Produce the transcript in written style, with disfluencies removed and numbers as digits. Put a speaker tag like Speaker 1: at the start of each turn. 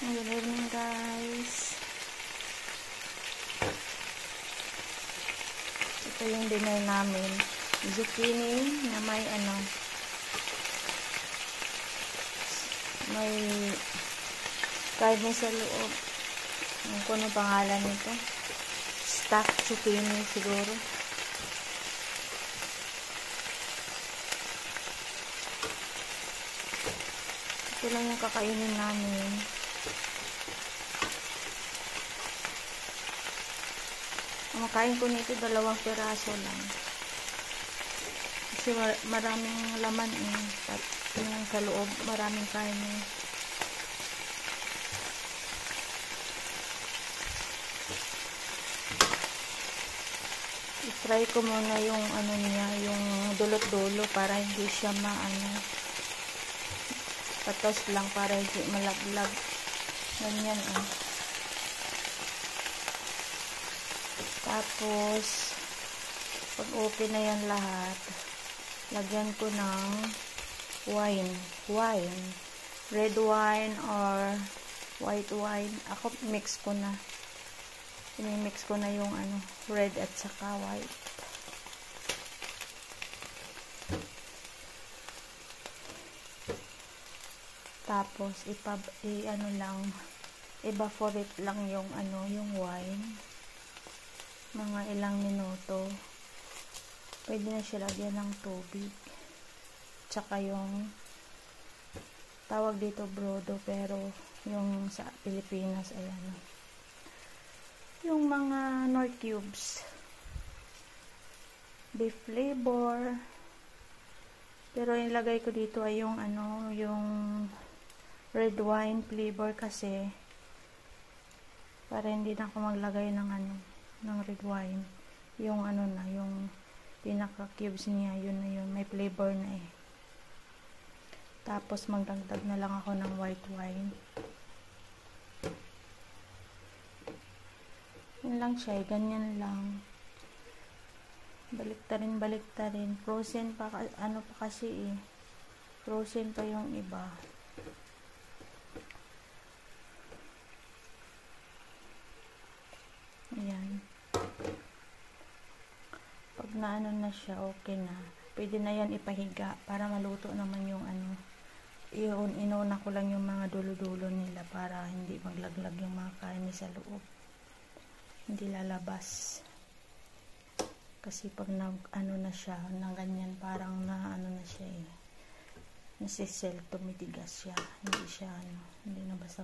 Speaker 1: Good evening, guys. Ito yung dinner namin. Zucchini na may may karne sa loob. Kung ano pangalan nito. Stuffed zucchini siguro. Ito lang yung kakainin namin. Ang makain ko nito 2 piraso lang. Kasi maraming laman at yung sa loob maraming karne. I-try ko muna yung niya, yung dulot-dulo para hindi siya patos lang, para hindi malaglag. Ganyan Tapos pag okay na yan lahat, lagyan ko ng wine, red wine or white wine. Ako mix ko na, mix ko na yung red at saka white. Tapos evaporate lang yung yung wine, mga ilang minuto. Pwede na siya lagyan ng tubig, tsaka yung tawag dito brodo, pero yung sa Pilipinas yung mga Knorr cubes, beef flavor. Pero ilagay ko dito ay yung yung red wine flavor, kasi para hindi na ako maglagay ng ng red wine. Yung yung pinaka cubes niya, yun na yun, may flavor na Tapos magdagdag na lang ako ng white wine. Yun lang siya, ganyan lang. Baliktarin. Frozen pa, pa kasi frozen pa yung iba. Ayan. Pag na siya, okay na. Pwede na yan ipahiga para maluto naman yung inuna ko lang yung mga dulo-dulo nila para hindi maglaglag yung mga karne sa loob. Hindi lalabas. Kasi pag na siya, na ganyan, parang na siya nasisel, tumitigas siya. Hindi siya hindi na basta